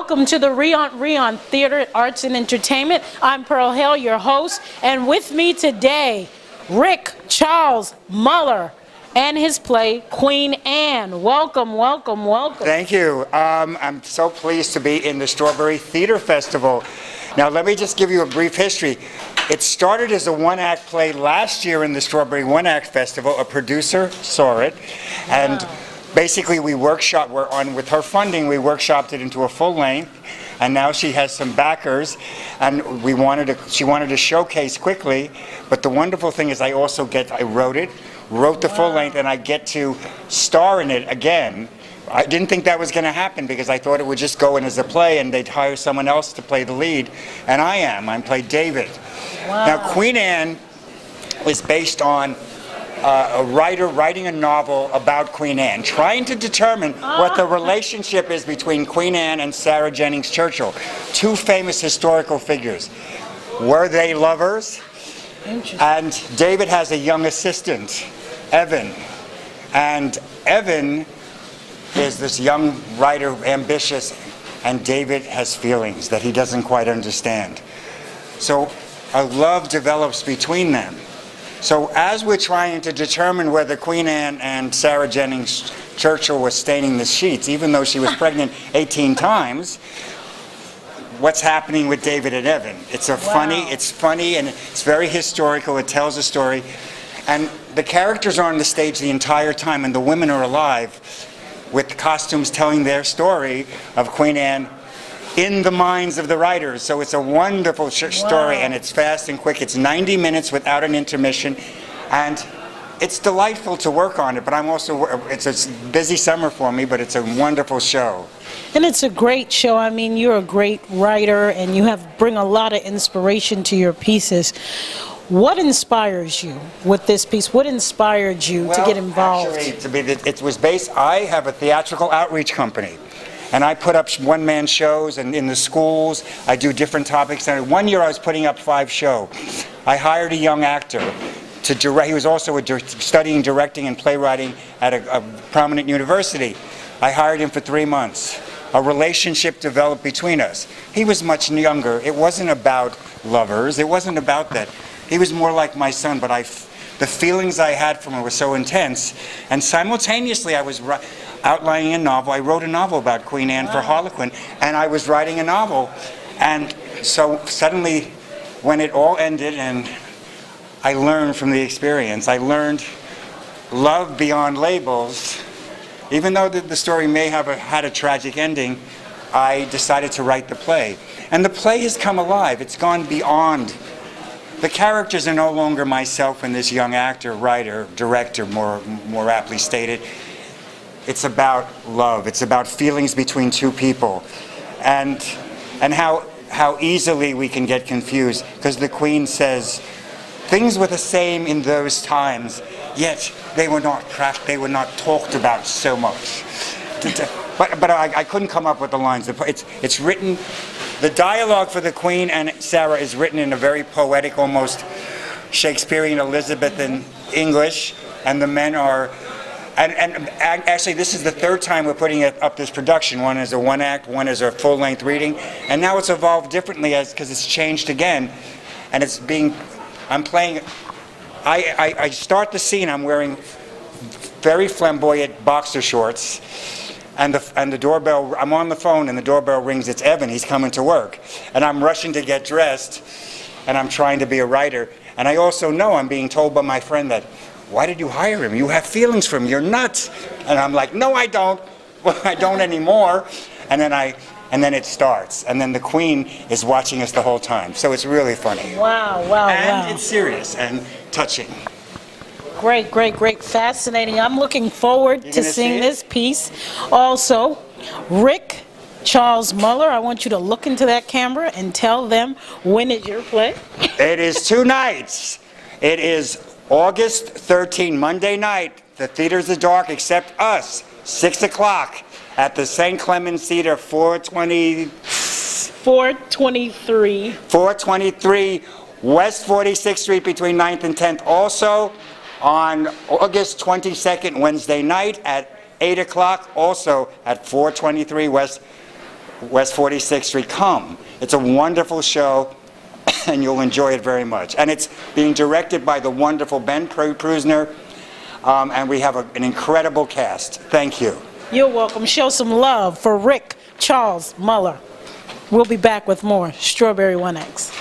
Welcome to the RIANT Theater, Arts and Entertainment. I'm Pearl Hale, your host, and with me today, Rick Charles Muller and his play, Queen Anne. Welcome, welcome, welcome. Thank you. I'm so pleased to be in the Strawberry Theater Festival. Now, let me just give you a brief history. It started as a one-act play last year in the Strawberry One-Act Festival. A producer saw it, and basically we workshopped, with her funding, we workshopped it into a full length, and now she has some backers, and she wanted to showcase quickly, but the wonderful thing is I wrote the full length, and I get to star in it again. I didn't think that was going to happen because I thought it would just go in as a play and they'd hire someone else to play the lead, and I played David. Wow. Now, Queen Anne was based on a writer writing a novel about Queen Anne, trying to determine what the relationship is between Queen Anne and Sarah Jennings Churchill, two famous historical figures. Were they lovers? And David has a young assistant, Evan, and Evan is this young writer, ambitious, and David has feelings that he doesn't quite understand. So a love develops between them. So as we're trying to determine whether Queen Anne and Sarah Jennings Churchill was staining the sheets, even though she was pregnant 18 times, what's happening with David and Evan? It's funny, and it's very historical. It tells a story. And the characters are on the stage the entire time, and the women are alive, with costumes telling their story of Queen Anne in the minds of the writers. So it's a wonderful story, and it's fast and quick. It's 90 minutes without an intermission, and it's delightful to work on it, but it's a busy summer for me, but it's a wonderful show. And it's a great show. I mean, you're a great writer, and you bring a lot of inspiration to your pieces. What inspires you with this piece? What inspired you to get involved? Actually, I have a theatrical outreach company, and I put up one-man shows and in the schools. I do different topics. And one year I was putting up 5 shows. I hired a young actor to direct. He was also studying directing and playwriting at a prominent university. I hired him for 3 months. A relationship developed between us. He was much younger. It wasn't about lovers. It wasn't about that. He was more like my son, but the feelings I had for him were so intense. And simultaneously, I was outlining a novel. I wrote a novel about Queen Anne for Harlequin, and I was writing a novel. And so suddenly, when it all ended, and I learned from the experience, I learned love beyond labels. Even though the story may have had a tragic ending, I decided to write the play. And the play has come alive. It's gone beyond. The characters are no longer myself and this young actor, writer, director, more aptly stated. It's about love. It's about feelings between two people, and how easily we can get confused, because the Queen says things were the same in those times, yet they were not talked about so much. But I couldn't come up with the lines. It's written. The dialogue for the Queen and Sarah is written in a very poetic, almost Shakespearean, Elizabethan English, and the men are. And actually, this is the 3rd time we're putting up this production. One is a one-act, one is a full-length reading, and now it's evolved differently because it's changed again, and I'm playing. I start the scene. I'm wearing very flamboyant boxer shorts. And the doorbell, I'm on the phone and the doorbell rings. It's Evan, he's coming to work. And I'm rushing to get dressed, and I'm trying to be a writer. And I also know I'm being told by my friend that, why did you hire him? You have feelings for him, you're nuts. And I'm like, no, I don't. Well, I don't anymore. And then it starts. And then the Queen is watching us the whole time. So it's really funny. Wow. And it's serious and touching. Great. Fascinating. I'm looking forward to seeing this piece. Also, Rick Charles Muller, I want you to look into that camera and tell them, when is your play? It is 2 nights. It is August 13, Monday night. The theaters are dark except us, 6 o'clock at the St. Clemens Theater, 423 West 46th Street between 9th and 10th. Also, on August 22nd, Wednesday night at 8 o'clock, also at 423 West West 46th Street. Come. It's a wonderful show, and you'll enjoy it very much. And it's being directed by the wonderful Ben Prusner, and we have an incredible cast. Thank you. You're welcome. Show some love for Rick Charles Muller. We'll be back with more Strawberry 1X.